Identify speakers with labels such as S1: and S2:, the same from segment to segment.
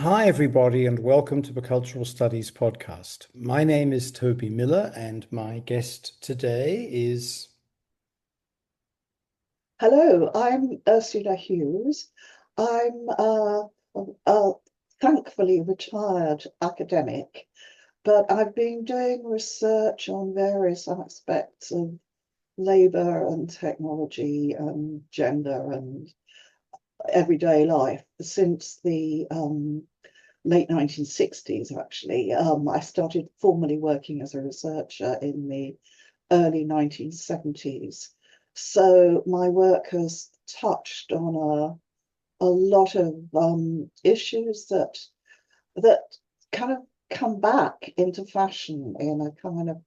S1: Hi, everybody, and welcome to the Cultural Studies podcast. My name is Toby Miller, and my guest today is.
S2: Hello, I'm Ursula Huws. I'm a thankfully retired academic, but I've been doing research on various aspects of labour and technology and gender and everyday life since the late 1960s, actually. I started formally working as a researcher in the early 1970s. So my work has touched on a lot of issues that kind of come back into fashion in a kind of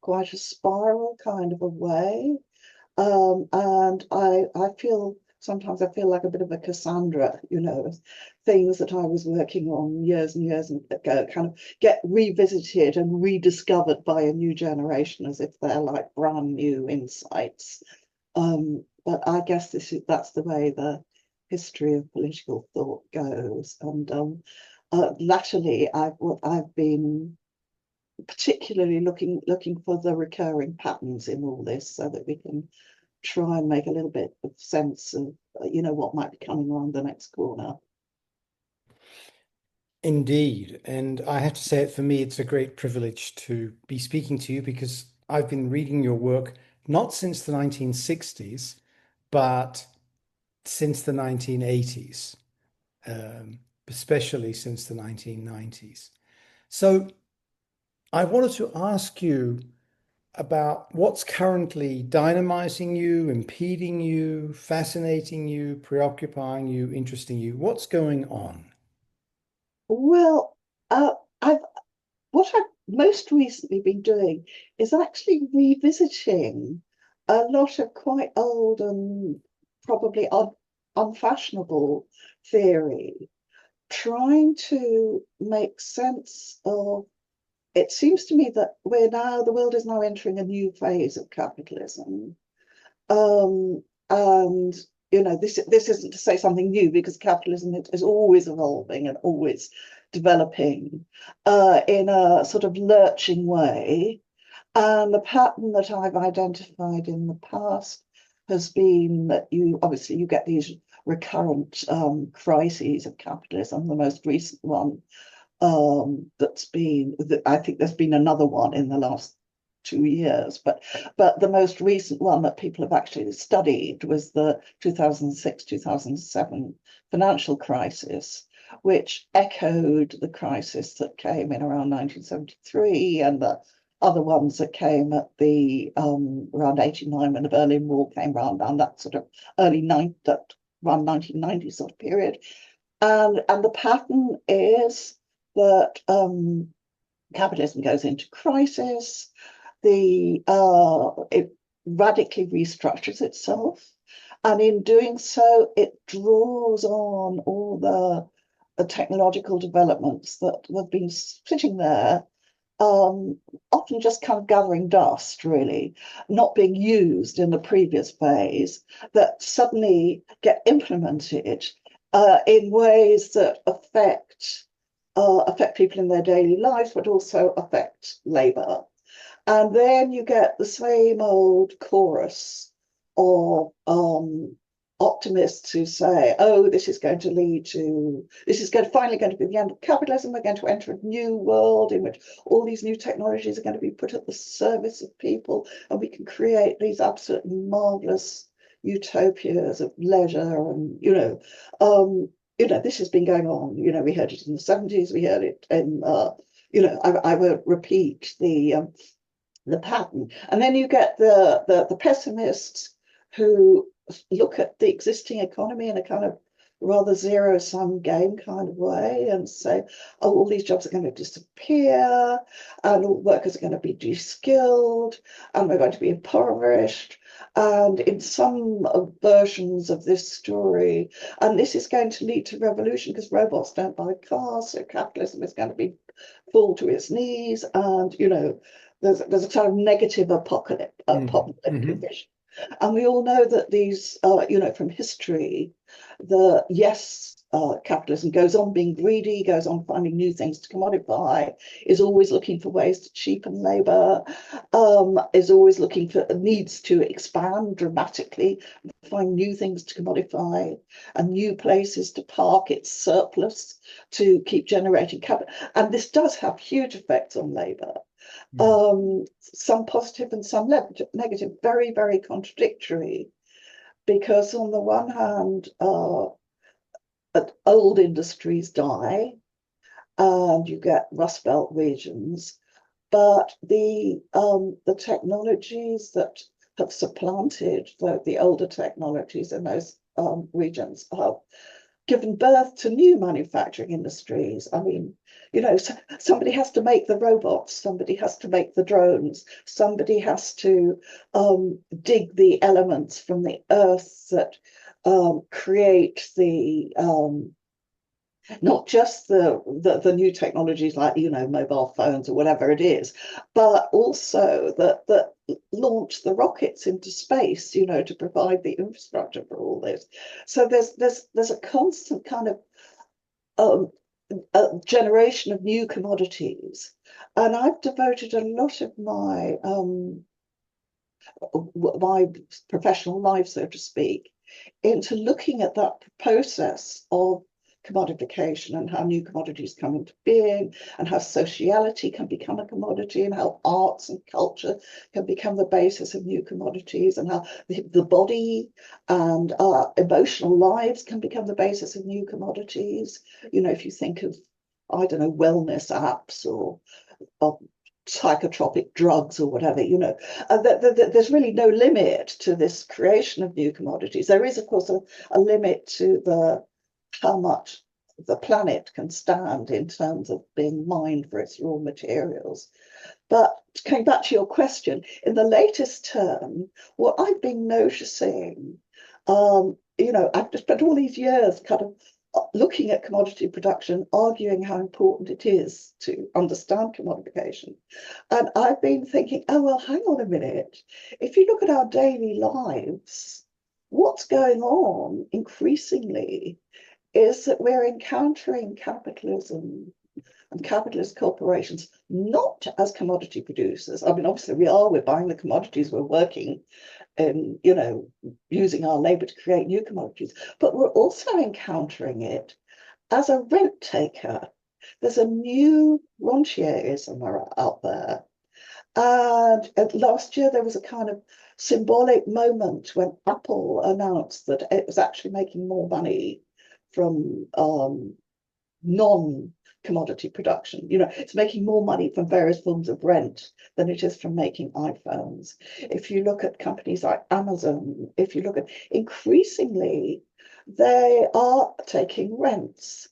S2: quite a spiral kind of a way. And I feel sometimes I feel like a bit of a Cassandra, things that I was working on years and years ago kind of get revisited and rediscovered by a new generation as if they're like brand new insights. But I guess that's the way the history of political thought goes. And latterly, I've been particularly looking for the recurring patterns in all this, so that we can try and make a little bit of sense of what might be coming around the next corner.
S1: Indeed. And I have to say, for me, it's a great privilege to be speaking to you because I've been reading your work not since the 1960s, but since the 1980s, especially since the 1990s. So I wanted to ask you about what's currently dynamizing you, impeding you, fascinating you, preoccupying you, interesting you. What's going on?
S2: Well, I've what I've most recently been doing is actually revisiting a lot of quite old and probably unfashionable theory, trying to make sense of. It seems to me that the world is now entering a new phase of capitalism. And this isn't to say something new, because capitalism is always evolving and always developing in a sort of lurching way. And the pattern that I've identified in the past has been that you get these recurrent crises of capitalism. The most recent one I think there's been another one in the last 2 years, but the most recent one that people have actually studied was the 2006-2007 financial crisis, which echoed the crisis that came in around 1973 and the other ones that came at the around 89 when the Berlin Wall came around that sort of around 1990 sort of period. And the pattern is that capitalism goes into crisis, it radically restructures itself, and in doing so, it draws on all the technological developments that have been sitting there, often just kind of gathering dust, really, not being used in the previous phase, that suddenly get implemented in ways that affect people in their daily lives, but also affect labour. And then you get the same old chorus of optimists who say, "Oh, this is finally going to be the end of capitalism. We're going to enter a new world in which all these new technologies are going to be put at the service of people, and we can create these absolutely marvelous utopias of leisure." And this has been going on. We heard it in the 70s. We heard it in. I won't repeat the pattern. And then you get the pessimists who look at the existing economy in a kind of rather zero-sum game kind of way and say, "Oh, all these jobs are going to disappear, and all workers are going to be de-skilled, and we're going to be impoverished." And in some versions of this story, and this is going to lead to revolution because robots don't buy cars, so capitalism is going to be fall to its knees, and there's a kind of negative apocalyptic
S1: Mhm.
S2: vision. And we all know that these, from history, capitalism goes on being greedy, goes on finding new things to commodify, is always looking for ways to cheapen labor, is always looking for needs to expand dramatically, find new things to commodify and new places to park its surplus to keep generating capital. And this does have huge effects on labor.
S1: Mm.
S2: Some positive and some negative, very, very contradictory. Because on the one hand, old industries die and you get Rust Belt regions, but the technologies that have supplanted the older technologies in those regions have given birth to new manufacturing industries. I mean, somebody has to make the robots, somebody has to make the drones, somebody has to dig the elements from the earth that create the not just the new technologies like mobile phones or whatever it is, but also that launch the rockets into space, to provide the infrastructure for all this. So there's a constant kind of um, a generation of new commodities, and I've devoted a lot of my professional life, so to speak, into looking at that process of commodification and how new commodities come into being and how sociality can become a commodity and how arts and culture can become the basis of new commodities and how the body and our emotional lives can become the basis of new commodities. If you think of, I don't know, wellness apps or psychotropic drugs or whatever, there's really no limit to this creation of new commodities. There is, of course, a limit to how much the planet can stand in terms of being mined for its raw materials. But coming back to your question, in the latest term, what I've been noticing, I've spent all these years kind of looking at commodity production, arguing how important it is to understand commodification. And I've been thinking, oh, well, hang on a minute. If you look at our daily lives, what's going on increasingly is that we're encountering capitalism and capitalist corporations not as commodity producers. I mean, obviously we're buying the commodities, we're working and using our labor to create new commodities, but we're also encountering it as a rent taker. There's a new rentierism out there. And last year there was a kind of symbolic moment when Apple announced that it was actually making more money from non-commodity production. It's making more money from various forms of rent than it is from making iPhones. If you look at companies like Amazon, if you look at increasingly, they are taking rents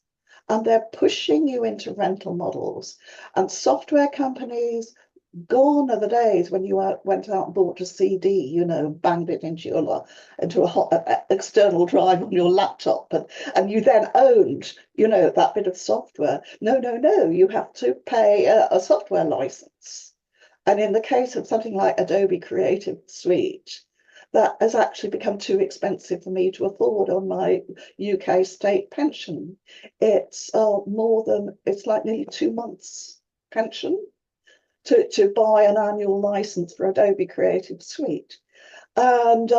S2: and they're pushing you into rental models. And software companies, gone are the days when you went out and bought a CD, banged it into a external drive on your laptop, and you then owned, that bit of software. No, you have to pay a software license. And in the case of something like Adobe Creative Suite, that has actually become too expensive for me to afford on my UK state pension. It's like nearly 2 months pension to buy an annual license for Adobe Creative Suite. And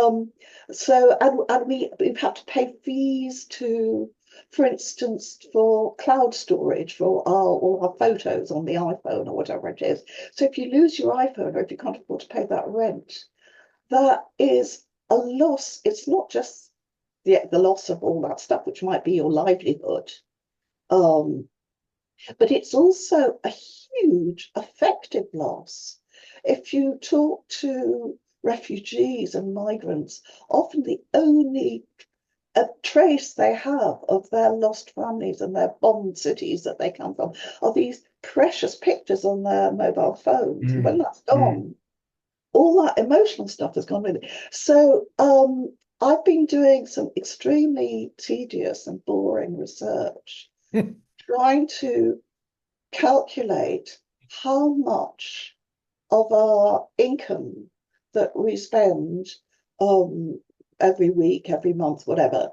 S2: we've had to pay fees for instance, for cloud storage for all our photos on the iPhone or whatever it is. So if you lose your iPhone or if you can't afford to pay that rent, that is a loss. It's not just the loss of all that stuff, which might be your livelihood. But it's also a huge affective loss. If you talk to refugees and migrants, often the only trace they have of their lost families and their bombed cities that they come from are these precious pictures on their mobile phones. And when that's gone, all that emotional stuff has gone with it. So I've been doing some extremely tedious and boring research trying to calculate how much of our income that we spend every week, every month, whatever,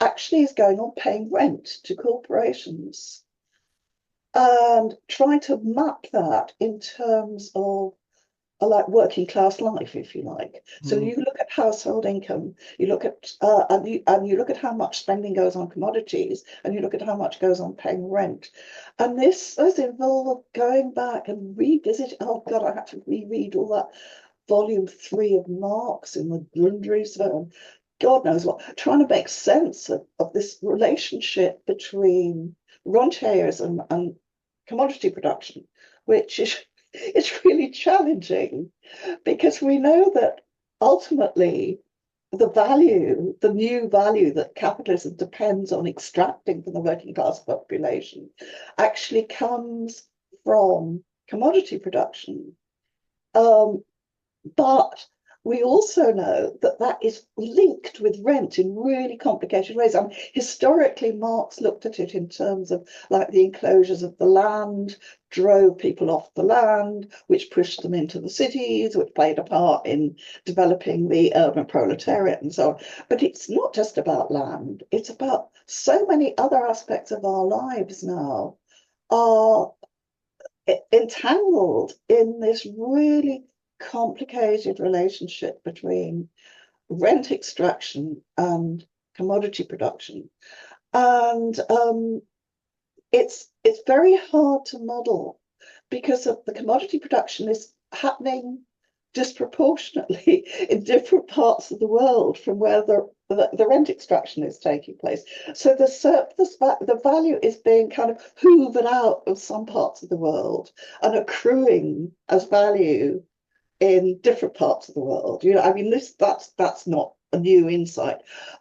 S2: actually is going on paying rent to corporations and trying to map that in terms of like working class life, if you like. So
S1: Mm.
S2: you look at household income, you look at and you look at how much spending goes on commodities, and you look at how much goes on paying rent. And this has involved going back and revisit. Oh God, I had to reread all that volume 3 of Marx in the Grundrisse. God knows what, trying to make sense of this relationship between rentiers and commodity production, which is it's really challenging because we know that ultimately the value, the new value that capitalism depends on extracting from the working class population actually comes from commodity production. Um, but we also know that that is linked with rent in really complicated ways. I mean, historically, Marx looked at it in terms of like the enclosures of the land drove people off the land, which pushed them into the cities, which played a part in developing the urban proletariat and so on. But it's not just about land, it's about so many other aspects of our lives now are entangled in this really complicated relationship between rent extraction and commodity production. And it's very hard to model because of the commodity production is happening disproportionately in different parts of the world from where the rent extraction is taking place. So the surplus, the value is being kind of hoovered out of some parts of the world and accruing as value in different parts of the world. You know, I mean, that's not a new insight,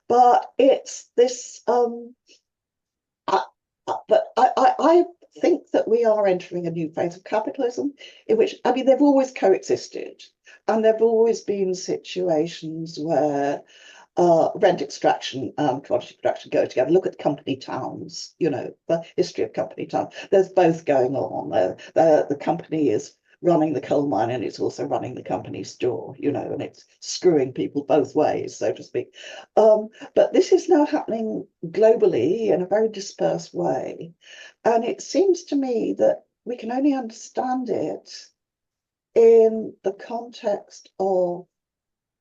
S2: but it's this. I, I think that we are entering a new phase of capitalism in which, I mean, they've always coexisted and there've always been situations where rent extraction and commodity production go together. Look at company towns, you know, the history of company towns. There's both going on. The company is running the coal mine and it's also running the company store, you know, and it's screwing people both ways, so to speak. But this is now happening globally in a very dispersed way. And it seems to me that we can only understand it in the context of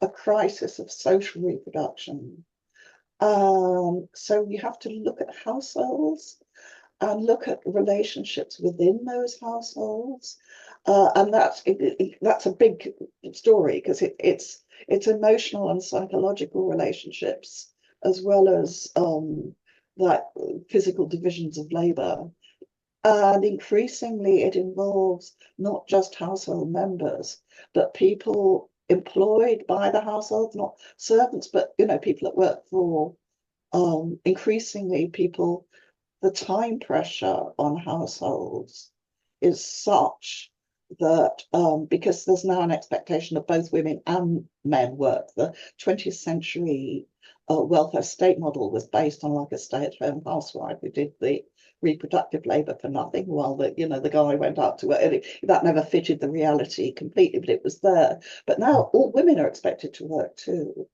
S2: a crisis of social reproduction. So you have to look at households and look at relationships within those households. And that's a big story because it's emotional and psychological relationships as well as like physical divisions of labor. And increasingly, it involves not just household members, but people employed by the household, not servants, but you know, people that work for increasingly people. The time pressure on households is such that because there's now an expectation that both women and men work, the 20th century welfare state model was based on like a stay-at-home housewife who did the reproductive labor for nothing while the guy went out to work. That never fitted the reality completely, but it was there. But now all women are expected to work too,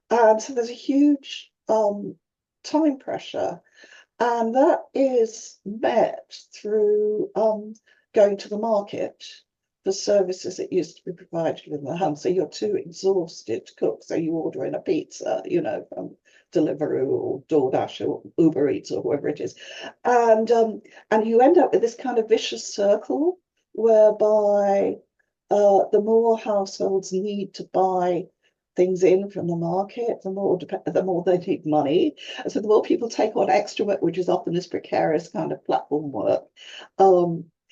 S2: and so there's a huge time pressure, and that is met through going to the market for services that used to be provided within the home. So you're too exhausted to cook, so you order in a pizza, you know, from Deliveroo or DoorDash or Uber Eats or whoever it is, and you end up with this kind of vicious circle whereby the more households need to buy things in from the market, the more they need money. And so the more people take on extra work, which is often this precarious kind of platform work,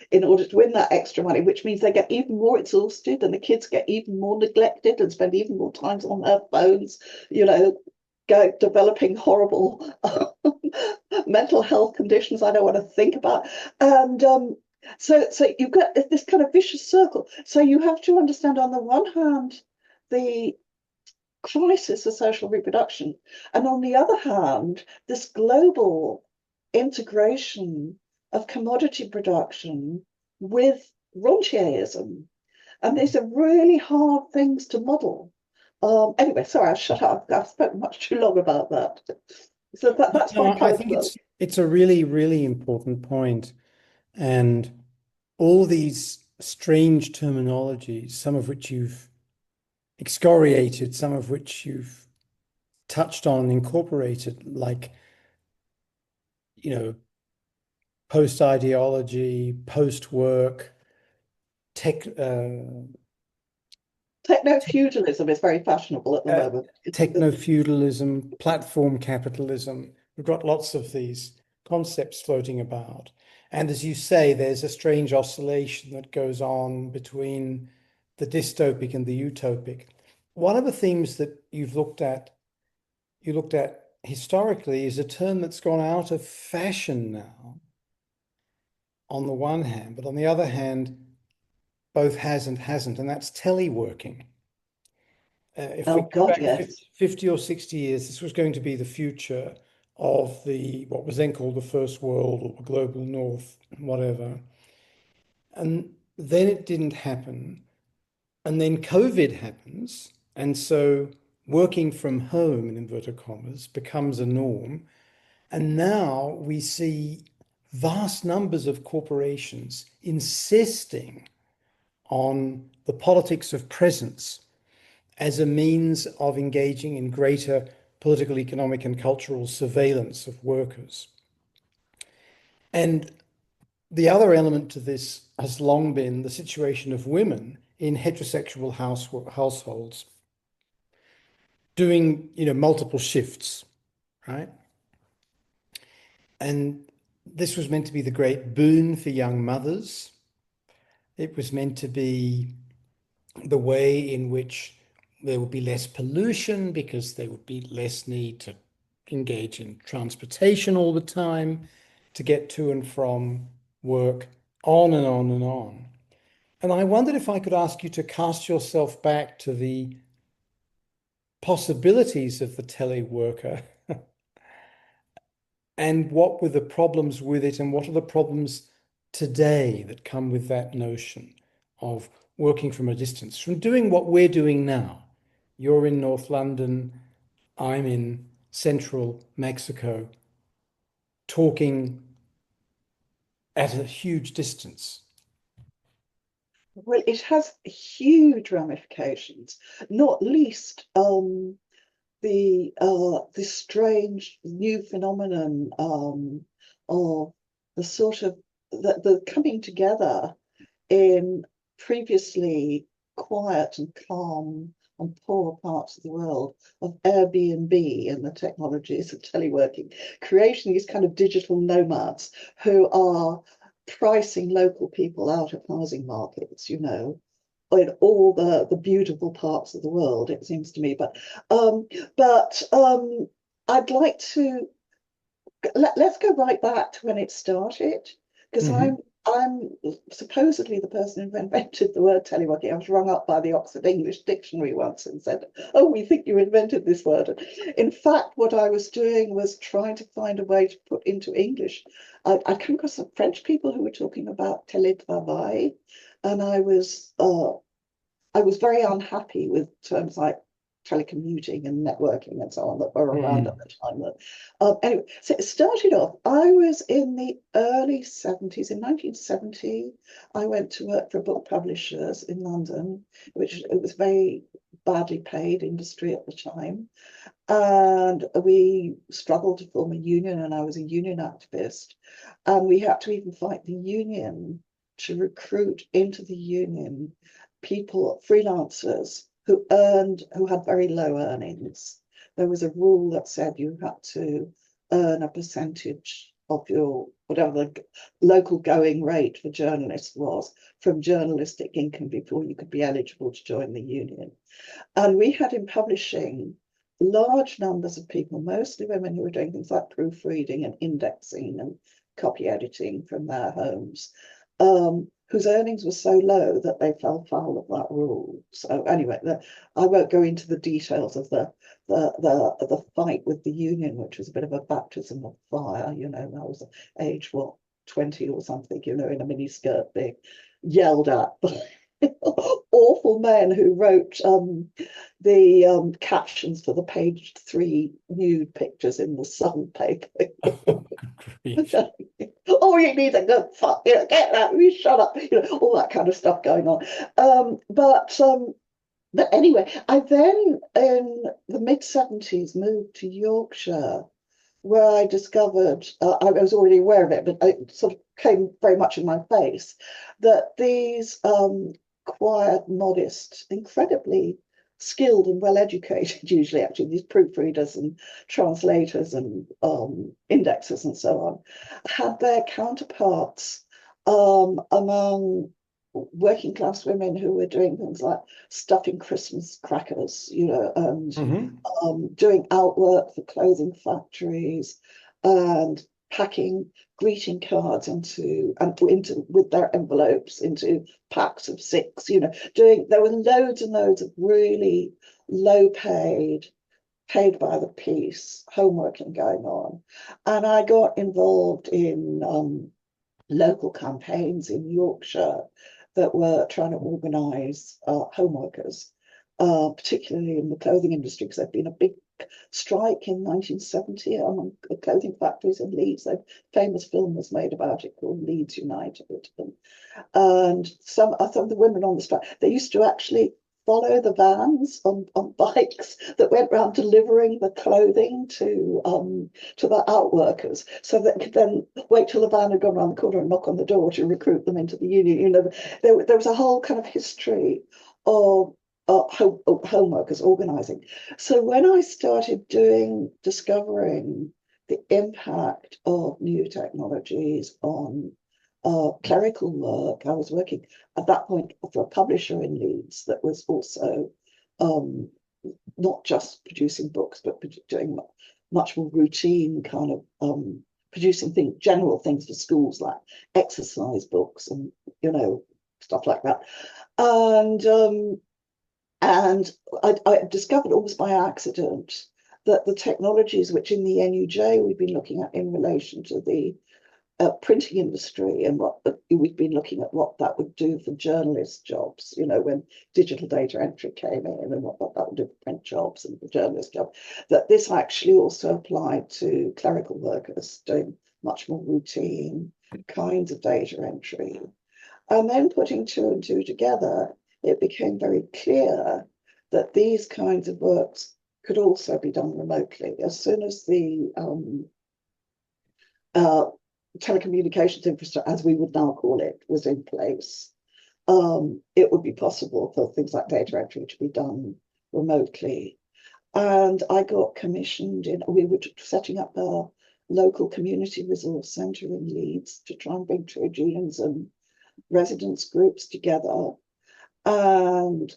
S2: in order to win that extra money, which means they get even more exhausted and the kids get even more neglected and spend even more time on their phones, you know, developing horrible mental health conditions I don't want to think about. And so you've got this kind of vicious circle. So you have to understand on the one hand, the crisis of social reproduction. And on the other hand, this global integration of commodity production with rentierism. And these are really hard things to model. Anyway, sorry, I'll shut up. I've spoken much too long about that. So that's
S1: No,
S2: my
S1: I
S2: current
S1: think
S2: world.
S1: it's a really, really important point. And all these strange terminologies, some of which you've excoriated, some of which you've touched on, incorporated, like, you know, post ideology, post work, tech,
S2: Techno-feudalism is very fashionable at the
S1: uh,
S2: moment.
S1: techno-feudalism, platform capitalism. We've got lots of these concepts floating about. And as you say, there's a strange oscillation that goes on between the dystopic and the utopic. One of the themes that you looked at historically, is a term that's gone out of fashion now, on the one hand, but on the other hand, both has and hasn't, and that's teleworking. If we
S2: Oh
S1: go
S2: God,
S1: back
S2: yes.
S1: 50 or 60 years, this was going to be the future of the what was then called the First World or the Global North, whatever. And then it didn't happen. And then COVID happens. And so working from home, in inverted commas, becomes a norm. And now we see vast numbers of corporations insisting on the politics of presence as a means of engaging in greater political, economic, and cultural surveillance of workers. And the other element to this has long been the situation of women in heterosexual households doing, multiple shifts, right? And this was meant to be the great boon for young mothers. It was meant to be the way in which there would be less pollution because there would be less need to engage in transportation all the time to get to and from work, on and on and on. And I wondered if I could ask you to cast yourself back to the possibilities of the teleworker and what were the problems with it, and what are the problems today that come with that notion of working from a distance, from doing what we're doing now. You're in North London, I'm in central Mexico, talking at a huge distance.
S2: Well, it has huge ramifications, not least the strange new phenomenon of the sort of the coming together in previously quiet and calm and poor parts of the world of Airbnb and the technologies of teleworking, creating these kind of digital nomads who are pricing local people out of housing markets, in all the beautiful parts of the world, it seems to me. But I'd like to let's go right back to when it started, because I'm
S1: Mhm.
S2: I'm supposedly the person who invented the word teleworking. I was rung up by the Oxford English Dictionary once and said, "Oh, we think you invented this word." In fact, what I was doing was trying to find a way to put into English. I'd come across some French people who were talking about télétravail, and I was very unhappy with terms like telecommuting and networking and so on that were around at
S1: Mm.
S2: the time. Anyway, so it started off, I was in the early 70s. In 1970, I went to work for book publishers in London, which it was very badly paid industry at the time. And we struggled to form a union, and I was a union activist. And we had to even fight the union to recruit into the union people, freelancers who had very low earnings. There was a rule that said you had to earn a percentage of your whatever the local going rate for journalists was from journalistic income before you could be eligible to join the union. And we had in publishing large numbers of people, mostly women, who were doing things like proofreading and indexing and copy editing from their homes, whose earnings were so low that they fell foul of that rule. So anyway, I won't go into the details of the fight with the union, which was a bit of a baptism of fire. I was age 20 or something, in a mini skirt being yelled at awful men who wrote the captions for the page 3 nude pictures in the Sun paper.
S1: Oh, good grief.
S2: Oh, you need a good fuck, you know, get that, you shut up, you know, all that kind of stuff going on. But anyway, I then in the mid 70s moved to Yorkshire, where I discovered, I was already aware of it, but it sort of came very much in my face, that these quiet, modest, incredibly skilled and well educated, usually actually, these proofreaders and translators and indexers and so on, had their counterparts among working class women who were doing things like stuffing Christmas crackers, you know, and
S1: Hmm.
S2: doing outwork for clothing factories and packing greeting cards into with their envelopes into packs of 6, you know, doing there were loads and loads of really low paid by the piece homeworking going on. And I got involved in local campaigns in Yorkshire that were trying to organise home workers, particularly in the clothing industry, because there'd been a big strike in 1970 among clothing factories in Leeds. A famous film was made about it called Leeds United. And some of the women on the strike, they used to actually follow the vans on bikes that went around delivering the clothing to the outworkers, so that could then wait till the van had gone around the corner and knock on the door to recruit them into the union. You know, there was a whole kind of history of home workers organizing. So when I started discovering the impact of new technologies on clerical work. I was working at that point for a publisher in Leeds that was also um, not just producing books, but doing much more routine kind of producing general things for schools like exercise books and, you know, stuff like that. And I discovered almost by accident that the technologies which in the NUJ we've been looking at in relation to the printing industry and what we've been looking at what that would do for journalist jobs, you know, when digital data entry came in and what that would do for print jobs and the journalist job, that this actually also applied to clerical workers doing much more routine kinds of data entry. And then putting 2 and 2 together, it became very clear that these kinds of works could also be done remotely. As soon as the uh, telecommunications infrastructure, as we would now call it, was in place, it would be possible for things like data entry to be done remotely. And I got commissioned we were setting up a local community resource centre in Leeds to try and bring trade unions and residents groups together. And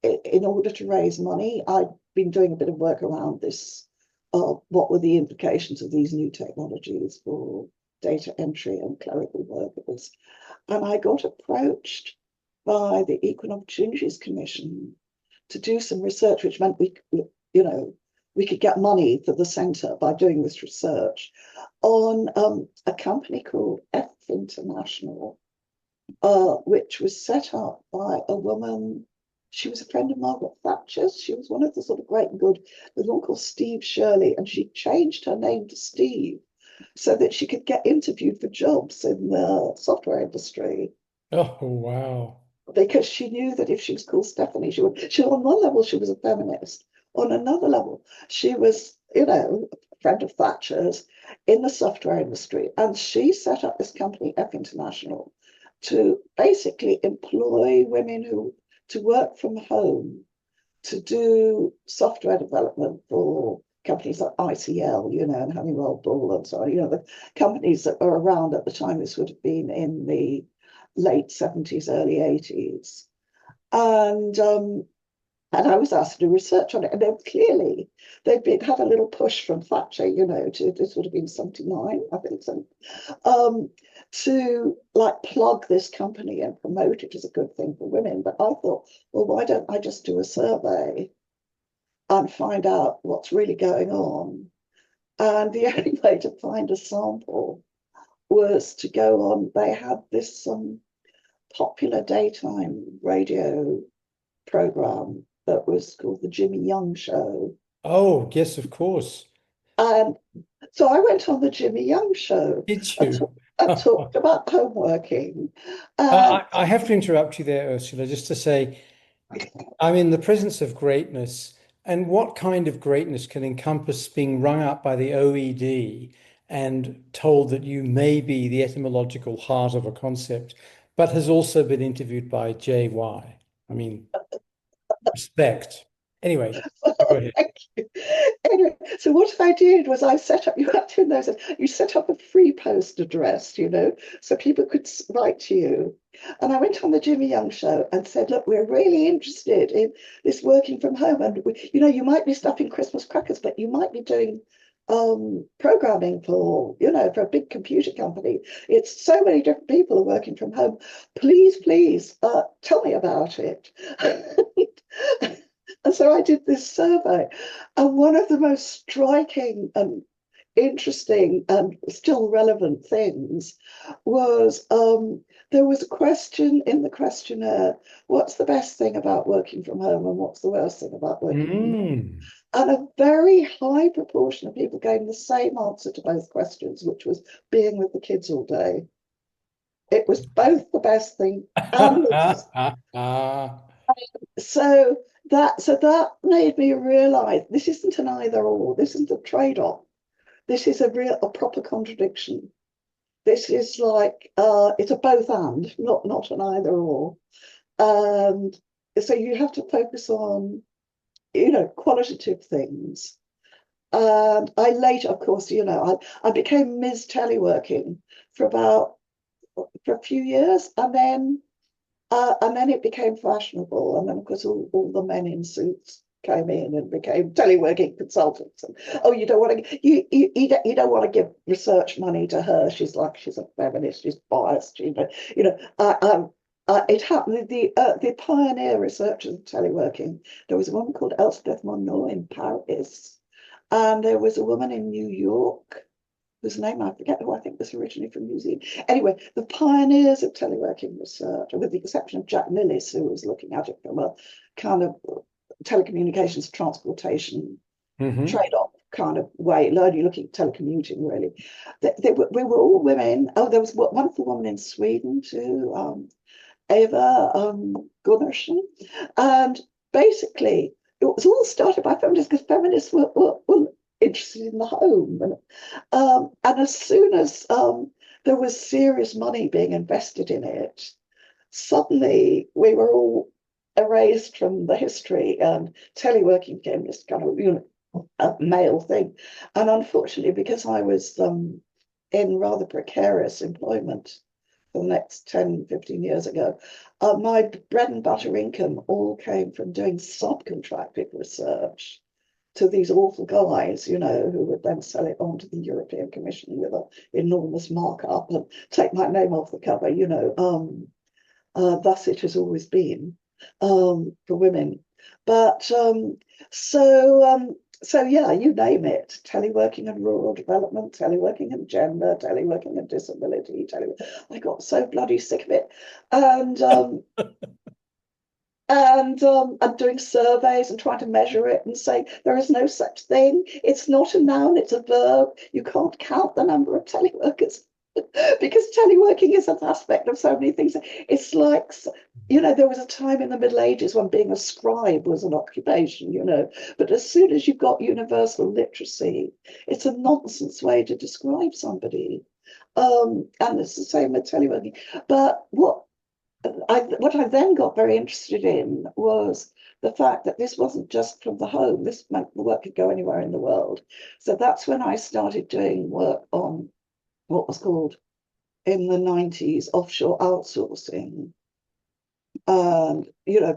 S2: in order to raise money, I'd been doing a bit of work around this. What were the implications of these new technologies for data entry and clerical workers? And I got approached by the Equal Opportunities Commission to do some research, which meant you know, we could get money for the centre by doing this research on a company called F International, which was set up by a woman. She was a friend of Margaret Thatcher's. She was one of the sort of great and good. There's one called Steve Shirley, and she changed her name to Steve so that she could get interviewed for jobs in the software industry.
S1: Oh, wow.
S2: Because she knew that if she was called Stephanie, on one level, she was a feminist. On another level, she was, you know, a friend of Thatcher's in the software industry. And she set up this company, F International, to basically employ women to work from home to do software development for companies like ICL, you know, and Honeywell Bull and so on, you know, the companies that were around at the time. This would have been in the late 70s, early 80s. And I was asked to do research on it, and then clearly had a little push from Thatcher, you know, this would have been 79, I think, so, to like plug this company and promote it as a good thing for women. But I thought, well, why don't I just do a survey and find out what's really going on? And the only way to find a sample was to go on. They had this popular daytime radio program that was called the Jimmy Young Show.
S1: Oh, yes, of course.
S2: And so I went on the Jimmy Young Show
S1: Did
S2: and,
S1: you?
S2: and talked about homeworking. And
S1: I have to interrupt you there, Ursula, just to say I'm in the presence of greatness. And what kind of greatness can encompass being rung up by the OED and told that you may be the etymological heart of a concept, but has also been interviewed by JY? I mean, respect. Anyway, go ahead.
S2: thank you. Anyway, so what I did was I set up, you have to know that you set up a free post address, so people could write to you. And I went on the Jimmy Young Show and said, look, we're really interested in this working from home. And, you might be stuffing Christmas crackers, but you might be doing programming for a big computer company. It's so many different people are working from home. Please, tell me about it. And so I did this survey, and one of the most striking and interesting and still relevant things was there was a question in the questionnaire: what's the best thing about working from home, and what's the worst thing about working from home?
S1: Mm.
S2: And a very high proportion of people gave the same answer to both questions, which was being with the kids all day. It was both the best thing and the worst. So that made me realize this isn't an either or. This isn't a trade-off. This is a proper contradiction. This is like it's a both and, not an either or. And so you have to focus on, qualitative things. And I later, of course, I became Ms. Teleworking for a few years, and then it became fashionable. And then, of course, all the men in suits came in and became teleworking consultants. And, oh, you don't want to you don't want to give research money to her. She's a feminist. She's biased. It happened. The pioneer researchers of teleworking. There was a woman called Elspeth Monod in Paris, and there was a woman in New York whose name I forget, who I think was originally from New Zealand. Anyway, the pioneers of teleworking research, with the exception of Jack Millis, who was looking at it from a kind of telecommunications transportation
S1: Hmm.
S2: trade-off kind of way, only looking at telecommuting, really. We were all women. Oh, there was one wonderful woman in Sweden too, Eva Gunnarsson. And basically, it was all started by feminists because feminists were interested in the home. And as soon as there was serious money being invested in it, suddenly we were all erased from the history, and teleworking became this kind of a male thing. And unfortunately, because I was in rather precarious employment for the next 10, 15 years ago, my bread and butter income all came from doing subcontracted research to these awful guys, who would then sell it on to the European Commission with an enormous markup and take my name off the cover, thus it has always been for women. But so yeah, you name it: teleworking and rural development, teleworking and gender, teleworking and disability. I got so bloody sick of it, and I'm doing surveys and trying to measure it and say there is no such thing. It's not a noun; it's a verb. You can't count the number of teleworkers because teleworking is an aspect of so many things. It's like, there was a time in the Middle Ages when being a scribe was an occupation, but as soon as you've got universal literacy, it's a nonsense way to describe somebody. And it's the same with teleworking. But what I then got very interested in was the fact that this wasn't just from the home. This meant the work could go anywhere in the world. So that's when I started doing work on what was called in the 90s offshore outsourcing. And,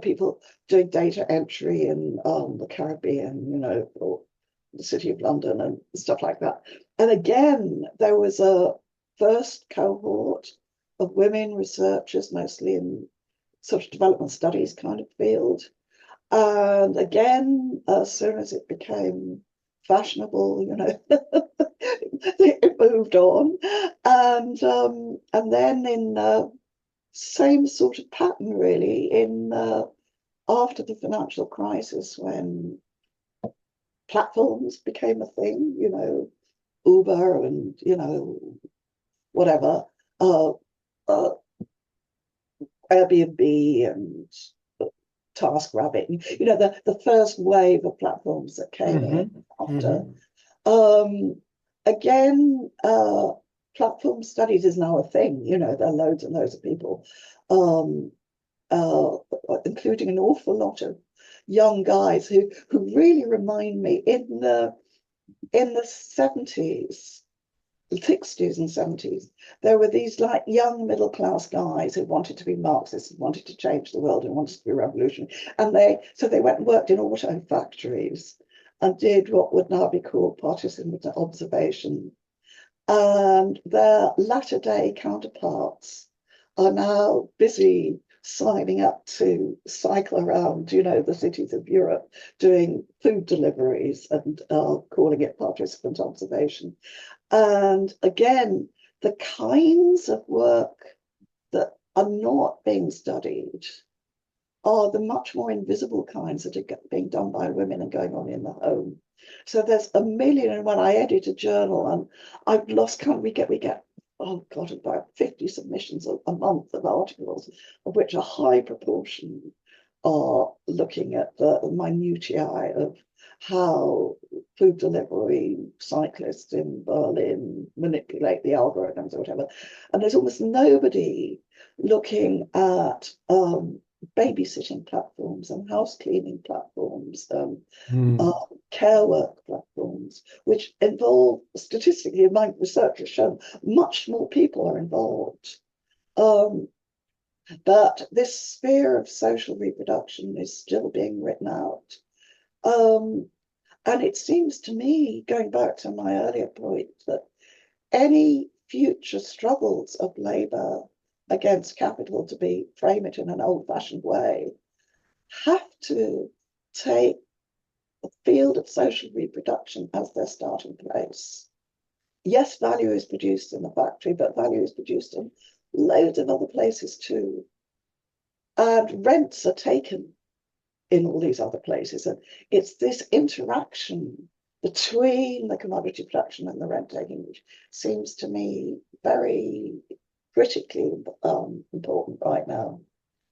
S2: people doing data entry in the Caribbean, or the City of London and stuff like that. And again, there was a first cohort of women researchers, mostly in sort of development studies kind of field. And again, as soon as it became fashionable, it moved on. And then in same sort of pattern really in after the financial crisis when platforms became a thing, Uber and, whatever, uh, uh, Airbnb and TaskRabbit, the first wave of platforms that came in
S1: Hmm.
S2: after.
S1: Hmm.
S2: Um, again, platform studies is now a thing. There are loads and loads of people, um, uh, including an awful lot of young guys who really remind me in the 70s, 60s and 70s, there were these like young middle class guys who wanted to be Marxists and wanted to change the world and wanted to be revolutionary. And they went and worked in auto factories and did what would now be called partisan observation. And their latter day counterparts are now busy signing up to cycle around, the cities of Europe doing food deliveries and calling it participant observation. And again, the kinds of work that are not being studied are the much more invisible kinds that are being done by women and going on in the home. So there's a million and one. I edit a journal and I've lost count. We get oh God, about 50 submissions a month of articles, of which a high proportion are looking at the minutiae of how food delivery cyclists in Berlin manipulate the algorithms or whatever. And there's almost nobody looking at babysitting platforms and house cleaning platforms, uh,
S1: Mm.
S2: care work platforms, which involve, statistically, my research has shown much more people are involved. Um, but this sphere of social reproduction is still being written out. Um, and it seems to me, going back to my earlier point, that any future struggles of labour against capital, to frame it in an old-fashioned way, have to take the field of social reproduction as their starting place. Yes, value is produced in the factory, but value is produced in loads of other places too. And rents are taken in all these other places. And it's this interaction between the commodity production and the rent taking, which seems to me very critically important right now.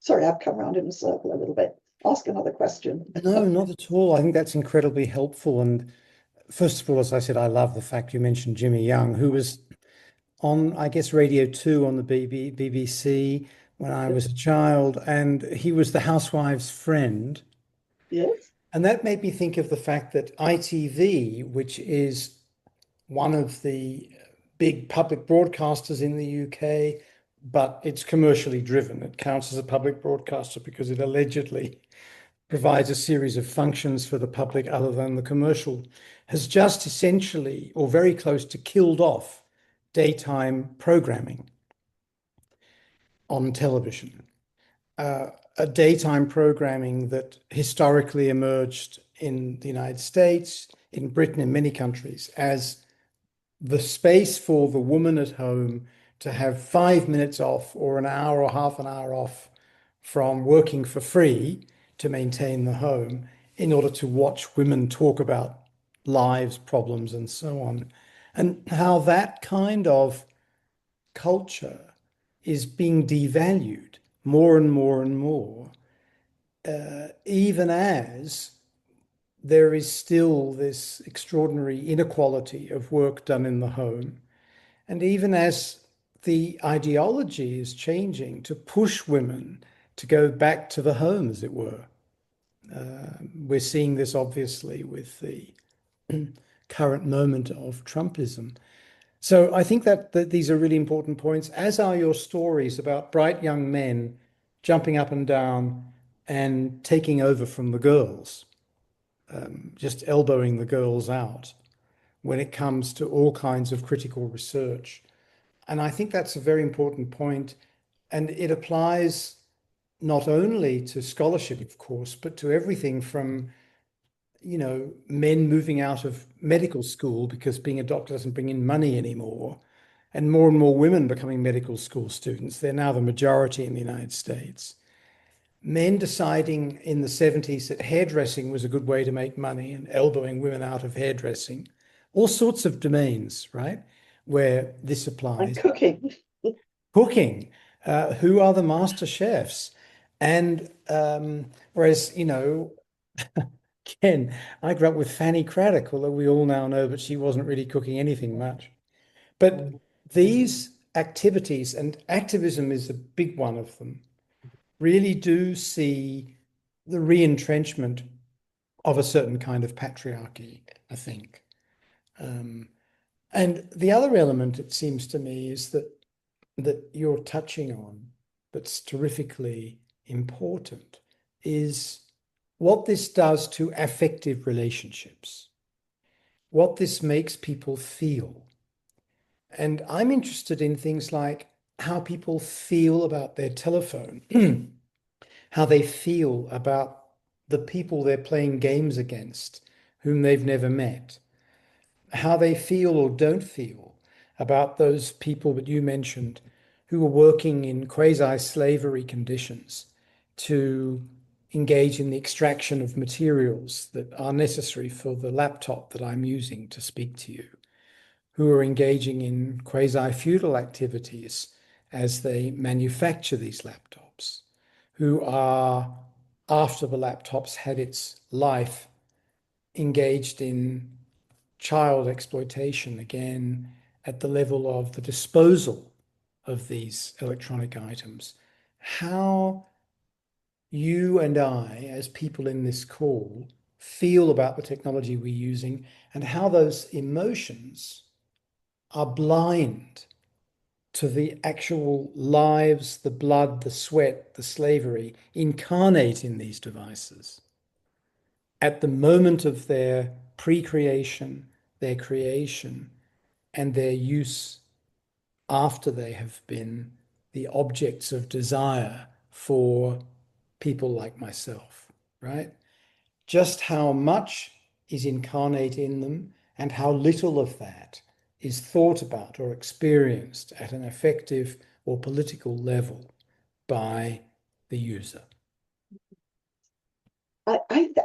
S2: Sorry, I've come around in a circle a little bit. Ask another question.
S1: No, not at all. I think that's incredibly helpful. And first of all, as I said, I love the fact you mentioned Jimmy Young, who was on, I guess, Radio 2 on the BBC when I was a child, and he was the housewife's friend.
S2: Yes,
S1: And that made me think of the fact that ITV, which is one of the big public broadcasters in the UK, but it's commercially driven. It counts as a public broadcaster because it allegedly provides a series of functions for the public other than the commercial, has just essentially or very close to killed off daytime programming on television. A daytime programming that historically emerged in the United States, in Britain, in many countries, as the space for the woman at home to have 5 minutes off or an hour or half an hour off from working for free to maintain the home in order to watch women talk about lives, problems, and so on. And how that kind of culture is being devalued more and more and more, even as there is still this extraordinary inequality of work done in the home. And even as the ideology is changing to push women to go back to the home, as it were. We're seeing this obviously with the current moment of Trumpism. So I think that these are really important points, as are your stories about bright young men jumping up and down and taking over from the girls, just elbowing the girls out when it comes to all kinds of critical research. And I think that's a very important point. And it applies not only to scholarship, of course, but to everything from, men moving out of medical school because being a doctor doesn't bring in money anymore, and more women becoming medical school students. They're now the majority in the United States. Men deciding in the 70s that hairdressing was a good way to make money and elbowing women out of hairdressing. All sorts of domains, right, where this
S2: And
S1: applies.
S2: cooking.
S1: Cooking, who are the master chefs? And whereas, Ken, I grew up with Fanny Craddock, although we all now know that she wasn't really cooking anything much. But these activities, and activism is a big one of them, really do see the re-entrenchment of a certain kind of patriarchy, I think. Um, and the other element, it seems to me, is that you're touching on that's terrifically important is what this does to affective relationships, what this makes people feel. And I'm interested in things like how people feel about their telephone, how they feel about the people they're playing games against, whom they've never met, how they feel or don't feel about those people that you mentioned who are working in quasi-slavery conditions to engage in the extraction of materials that are necessary for the laptop that I'm using to speak to you, who are engaging in quasi-feudal activities as they manufacture these laptops, who are, after the laptop's had its life, engaged in child exploitation, again, at the level of the disposal of these electronic items. How you and I, as people in this call, feel about the technology we're using and how those emotions are blind to the actual lives, the blood, the sweat, the slavery incarnate in these devices at the moment of their pre-creation, their creation, and their use after they have been the objects of desire for people like myself, right? Just how much is incarnate in them and how little of that is thought about or experienced at an effective or political level by the user.
S2: I think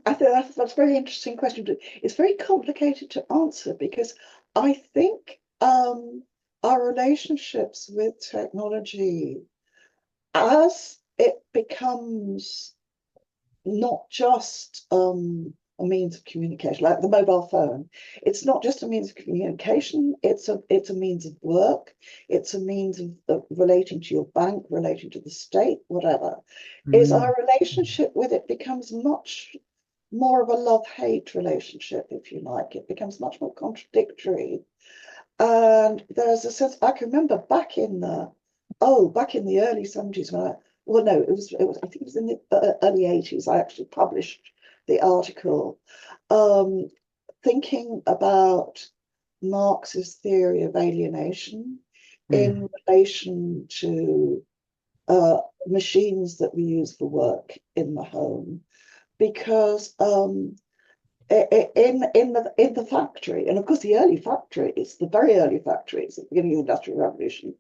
S2: that's a very interesting question. It's very complicated to answer because I think our relationships with technology, as it becomes not just a means of communication, like the mobile phone. It's not just a means of communication. It's a means of work. It's a means of relating to your bank, relating to the state, whatever. Is
S1: Mm.
S2: our relationship with it becomes much more of a love-hate relationship, if you like. It becomes much more contradictory. And there's a sense I can remember back in the early 70s when well no it was I think it was in the early 80s I actually published the article thinking about Marx's theory of alienation
S1: Mm.
S2: in relation to machines that we use for work in the home because in the factory, and of course the early factories, the very early factories at the beginning of the Industrial Revolution,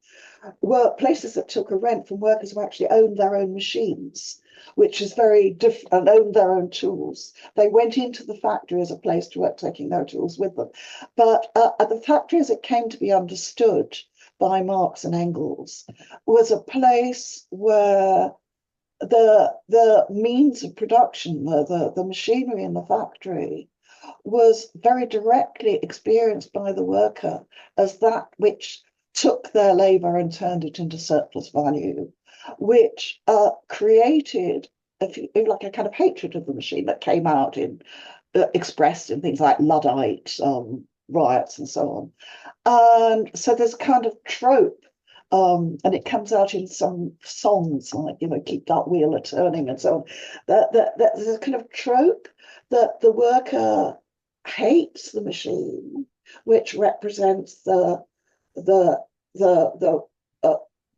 S2: were places that took a rent from workers who actually owned their own machines, which is very different, and owned their own tools. They went into the factory as a place to work, taking their tools with them. But at the factory, as it came to be understood by Marx and Engels, was a place where the means of production, the machinery in the factory, was very directly experienced by the worker as that which took their labor and turned it into surplus value, which created like a kind of hatred of the machine that came out in expressed in things like Luddite riots and so on. And so there's kind of trope, and it comes out in some songs like, Keep That Wheel a Turning and so on. That there's a kind of trope that the worker hates the machine, which represents the the the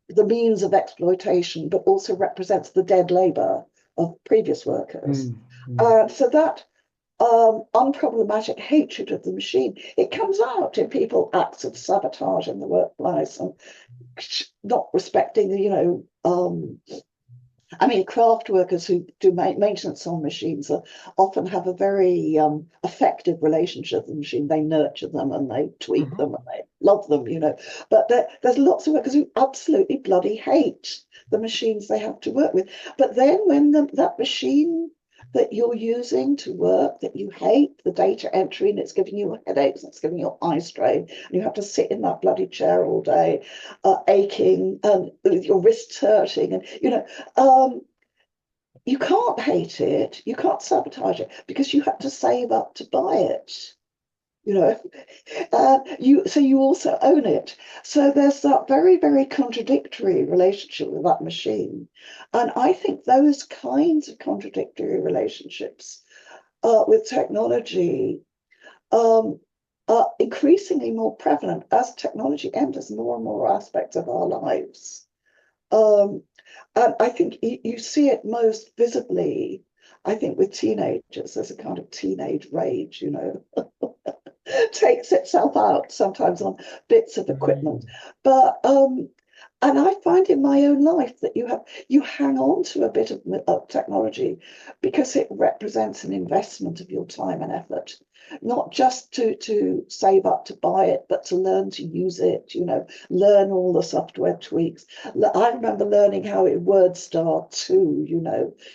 S2: the means of exploitation, but also represents the dead labor of previous workers.
S1: Mm. Mm.
S2: So that unproblematic hatred of the machine. It comes out in people acts of sabotage in the workplace and not respecting the, I mean, craft workers who do maintenance on machines often have a very affective relationship with the machine. They nurture them and they tweak
S1: Mhm.
S2: them and they love them, But there's lots of workers who absolutely bloody hate the machines they have to work with. But then when that machine that you're using to work that you hate, the data entry, and it's giving you headaches, and it's giving you eye strain, and you have to sit in that bloody chair all day, aching and with your wrists hurting, and you can't hate it, you can't sabotage it because you have to save up to buy it. You know, you also own it. So there's that very, very contradictory relationship with that machine. And I think those kinds of contradictory relationships with technology um, are increasingly more prevalent as technology enters more and more aspects of our lives. Um, and I think you see it most visibly, I think, with teenagers. There's a kind of teenage rage, takes itself out sometimes on bits of equipment.
S1: Mm.
S2: But and I find in my own life that you hang on to a bit of technology because it represents an investment of your time and effort, not just to save up to buy it, but to learn to use it, learn all the software tweaks. I remember learning how it WordStar too,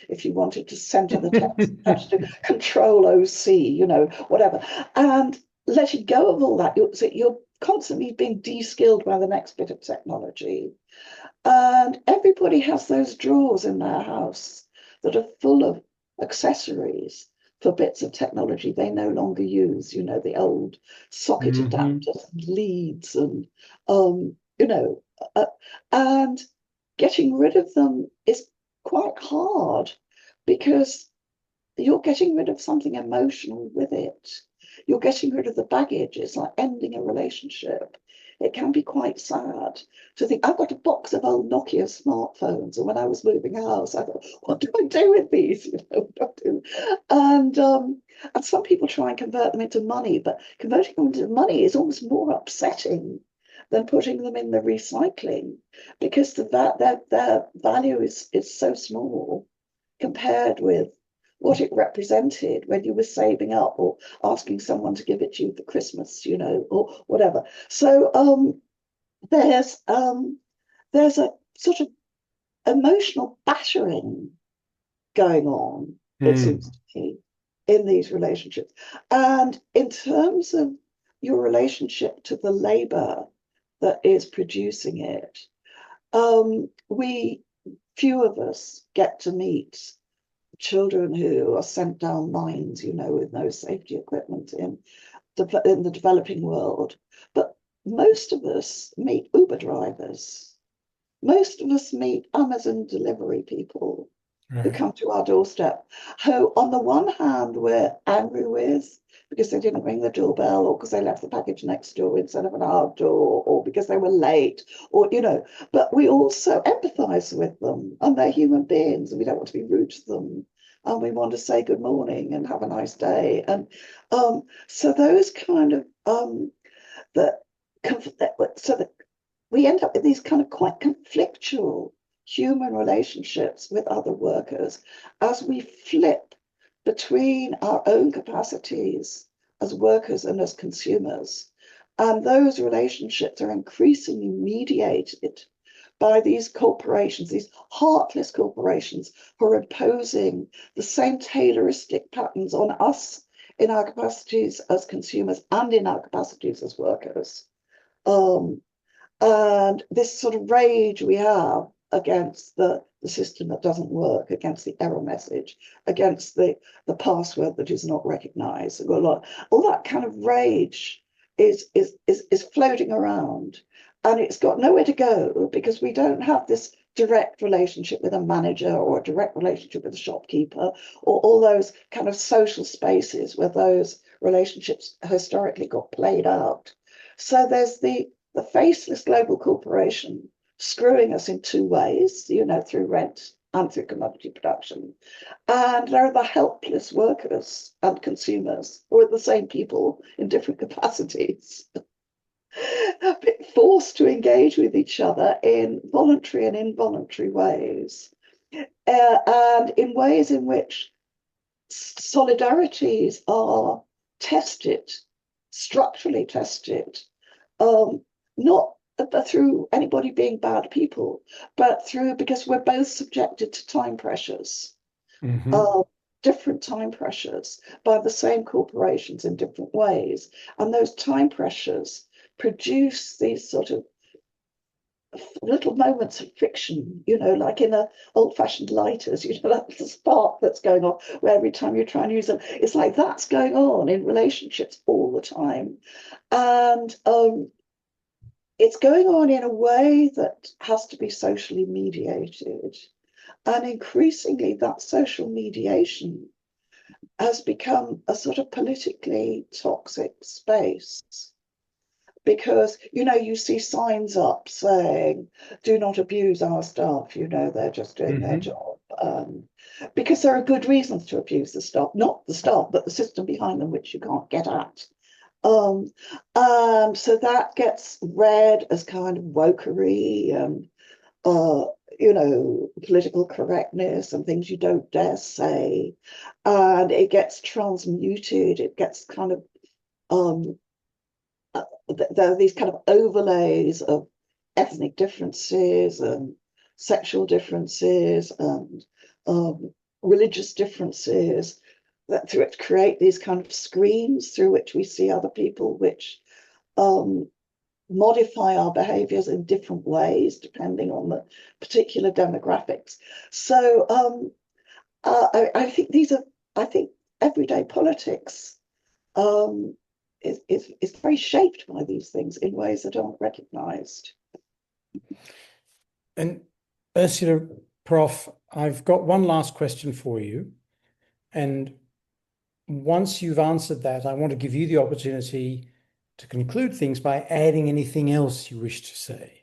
S2: if you wanted to center the text, you had to do Control OC, whatever. And letting go of all that, you're constantly being de-skilled by the next bit of technology. And everybody has those drawers in their house that are full of accessories for bits of technology they no longer use, the old socket
S1: Mhm.
S2: adapters and leads um, you know, uh, and getting rid of them is quite hard because you're getting rid of something emotional with it. You're getting rid of the baggage. It's like ending a relationship. It can be quite sad to think. I've got a box of old Nokia smartphones, and when I was moving house, I thought, what do I do with these? And some people try and convert them into money, but converting them into money is almost more upsetting than putting them in the recycling because their value is so small compared with what it represented when you were saving up or asking someone to give it to you for Christmas, or whatever. So there's a sort of emotional battering going on, it seems
S1: Mm.
S2: to me, in these relationships. And in terms of your relationship to the labor that is producing it, we few of us get to meet children who are sent down mines, with no safety equipment in the developing world. But most of us meet Uber drivers. Most of us meet Amazon delivery people who
S1: Right.
S2: come to our doorstep, who, on the one hand, we're angry with because they didn't ring the doorbell or because they left the package next door instead of an our door or because they were late but we also empathize with them and they're human beings and we don't want to be rude to them and we want to say good morning and have a nice day. And so those kind of that so that we end up with these kind of quite conflictual human relationships with other workers as we flip between our own capacities as workers and as consumers. And those relationships are increasingly mediated by these corporations, these heartless corporations who are imposing the same Tayloristic patterns on us in our capacities as consumers and in our capacities as workers. Um, and this sort of rage we have against the system that doesn't work, against the error message, against the password that is not recognized, all that kind of rage is floating around. And it's got nowhere to go because we don't have this direct relationship with a manager or a direct relationship with a shopkeeper or all those kind of social spaces where those relationships historically got played out. So there's the faceless global corporation screwing us in two ways, through rent and through commodity production. And there are the helpless workers and consumers, who are the same people in different capacities, forced to engage with each other in voluntary and involuntary ways, and in ways in which solidarities are tested, structurally tested, not through anybody being bad people, but through because we're both subjected to time pressures,
S1: Hmm.
S2: uh, different time pressures by the same corporations in different ways. And those time pressures produce these sort of little moments of friction, like in a old-fashioned lighters, that's the spark that's going on, where every time you try and use them, it's like that's going on in relationships all the time. And it's going on in a way that has to be socially mediated. And increasingly, that social mediation has become a sort of politically toxic space, because you see signs up saying do not abuse our staff, they're just doing their
S1: Hmm.
S2: job, because there are good reasons to abuse the staff, not the staff but the system behind them, which you can't get at. um, so that gets read as kind of wokery and political correctness and things you don't dare say, and it gets transmuted, it gets kind of um, there are these kind of overlays of ethnic differences and sexual differences and religious differences that through it create these kind of screens through which we see other people, which um, modify our behaviors in different ways depending on the particular demographics. So I think I think everyday politics um, is very shaped by these things in ways that aren't recognized.
S1: And Ursula, Prof, I've got one last question for you. And once you've answered that, I want to give you the opportunity to conclude things by adding anything else you wish to say.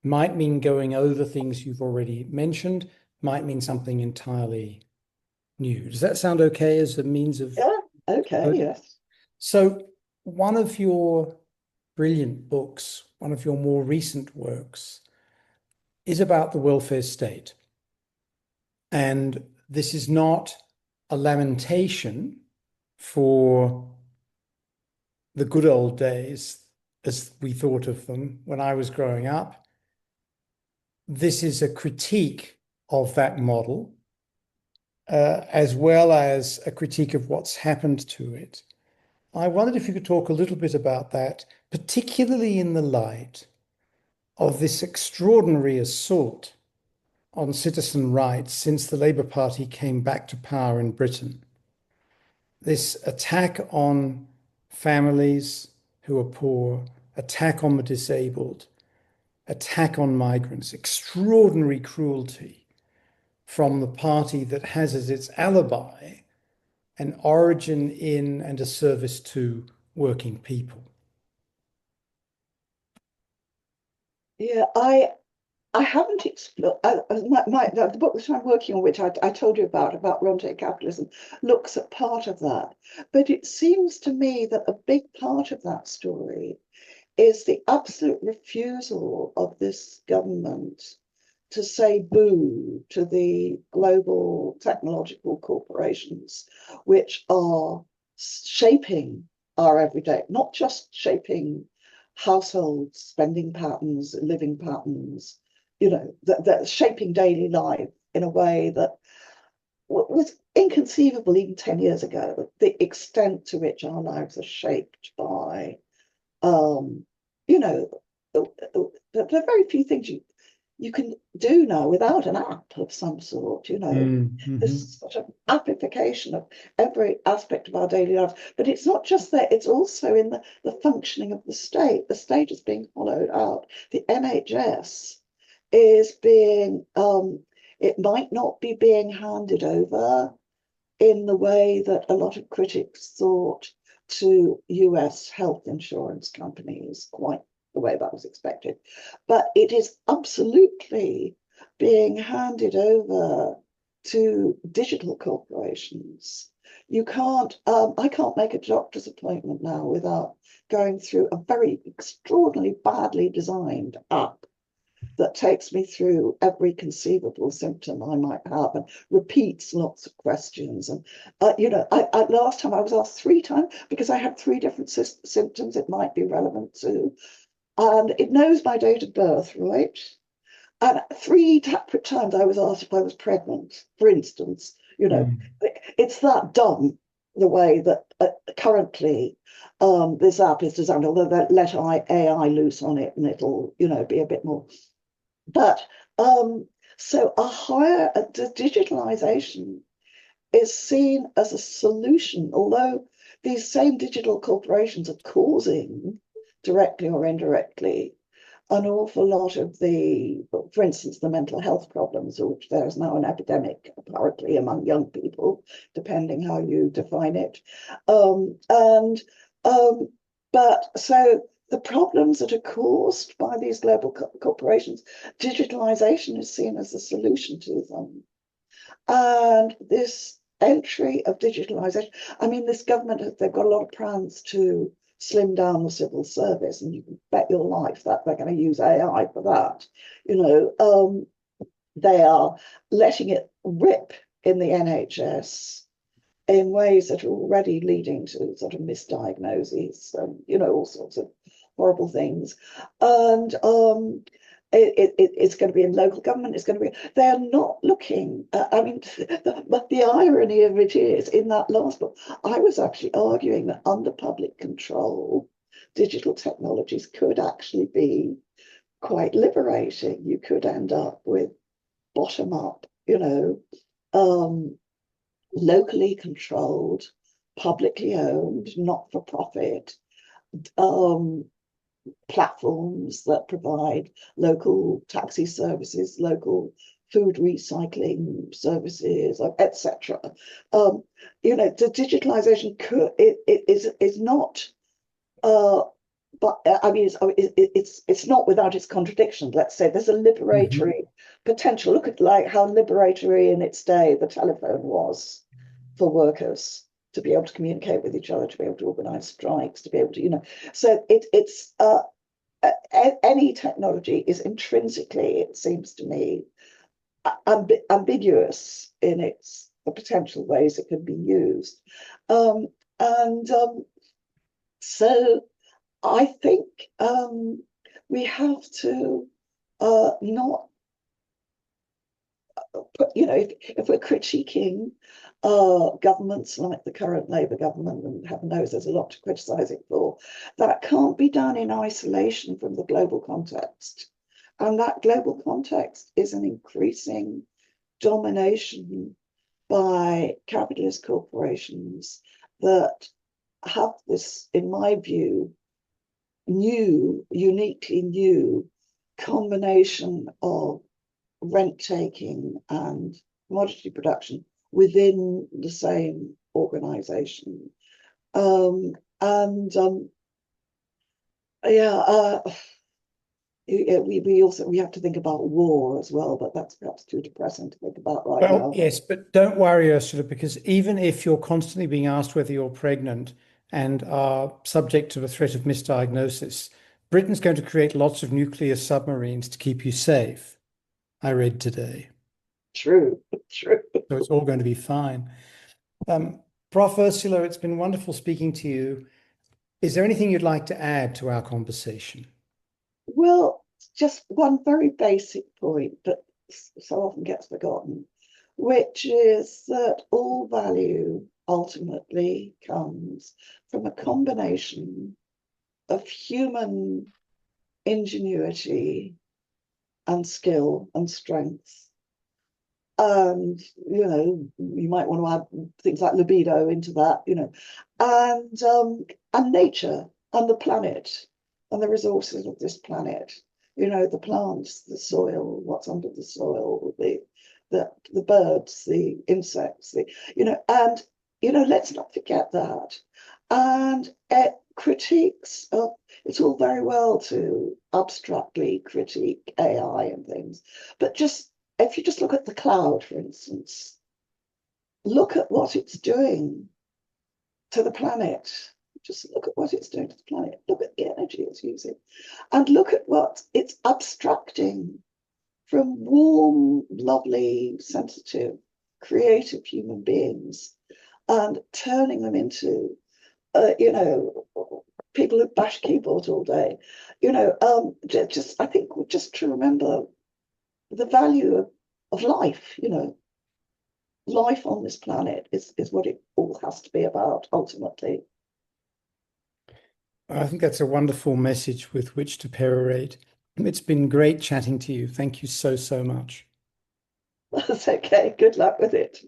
S1: Might mean going over things you've already mentioned, might mean something entirely new. Does that sound okay as a means of
S2: Yeah, okay,
S1: code?
S2: yes.
S1: So, one of your brilliant books, one of your more recent works, is about the welfare state. And this is not a lamentation for the good old days as we thought of them when I was growing up. This is a critique of that model, as well as a critique of what's happened to it. I wondered if you could talk a little bit about that, particularly in the light of this extraordinary assault on citizen rights since the Labour Party came back to power in Britain. This attack on families who are poor, attack on the disabled, attack on migrants, extraordinary cruelty from the party that has as its alibi an origin in and a service to working people.
S2: Yeah, I haven't explored the book that I'm working on, which I told you about Ronte capitalism, looks at part of that. But it seems to me that a big part of that story is the absolute refusal of this government to say boo to the global technological corporations, which are shaping our everyday, not just shaping household spending patterns, living patterns, that shaping daily life in a way that was inconceivable even 10 years ago, the extent to which our lives are shaped by um, you know, there are very few things you can do now without an app of some sort,
S1: Mm-hmm.
S2: this sort of appification of every aspect of our daily lives. But it's not just that, it's also in the functioning of the state. The state is being hollowed out. The NHS is being, it might not be being handed over in the way that a lot of critics thought to US health insurance companies, quite the way that was expected. But it is absolutely being handed over to digital corporations. I can't make a doctor's appointment now without going through a very extraordinarily badly designed app that takes me through every conceivable symptom I might have and repeats lots of questions. And last time I was asked 3 times because I had 3 different symptoms it might be relevant to, and it knows my date of birth, right? And 3 times I was asked if I was pregnant, for instance.
S1: Mm.
S2: It's that dumb, the way that currently this app is designed, although they let AI loose on it and it'll, be a bit more. But so the digitalization is seen as a solution, although these same digital corporations are causing, directly or indirectly, an awful lot of for instance, the mental health problems, of which there is now an epidemic, apparently, among young people, depending how you define it. And but so the problems that are caused by these global corporations, digitalization is seen as a solution to them. And this entry of digitalization, I mean, this government, they've got a lot of plans to slim down the civil service, and you can bet your life that they're going to use AI for that. They are letting it rip in the NHS in ways that are already leading to sort of misdiagnoses and, all sorts of horrible things. And it's going to be in local government. It's going to be, they're not looking, but the irony of it is, in that last book, I was actually arguing that under public control, digital technologies could actually be quite liberating. You could end up with bottom up, locally controlled, publicly owned, not for profit platforms that provide local taxi services, local food recycling services, etc. The digitalization is not. But I mean, it's not without its contradictions. Let's say there's a
S1: Mhm.
S2: liberatory potential. Look at like how liberatory in its day the telephone was for workers to be able to communicate with each other, to be able to organize strikes, to be able to, So it's any technology is intrinsically, it seems to me, ambiguous in the potential ways it can be used. And so I think we have to not put, if we're critiquing governments like the current Labour government, and heaven knows there's a lot to criticise it for, that can't be done in isolation from the global context. And that global context is an increasing domination by capitalist corporations that have this, in my view, uniquely new combination of rent taking and commodity production within the same organization. And yeah, we have to think about war as well, but that's perhaps too depressing to think about right
S1: Well,
S2: now.
S1: yes, but don't worry, Ursula, because even if you're constantly being asked whether you're pregnant and are subject to the threat of misdiagnosis, Britain's going to create lots of nuclear submarines to keep you safe, I read today.
S2: True, true.
S1: So it's all going to be fine. Prof. Ursula, it's been wonderful speaking to you. Is there anything you'd like to add to our conversation?
S2: Well, just one very basic point that so often gets forgotten, which is that all value ultimately comes from a combination of human ingenuity and skill and strength. And, you might want to add things like libido into that, and nature and the planet and the resources of this planet, the plants, the soil, what's under the soil, the birds, the insects, and let's not forget that. And critiques of it's all very well to abstractly critique AI and things, but just if you just look at the cloud, for instance, look at what it's doing to the planet. Just look at what it's doing to the planet. Look at the energy it's using. And look at what it's abstracting from warm, lovely, sensitive, creative human beings and turning them into, people who bash keyboards all day. Just I think just to remember the value of life, life on this planet is what it all has to be about ultimately.
S1: I think that's a wonderful message with which to perorate. It's been great chatting to you. Thank you so, so much.
S2: That's okay. Good luck with it.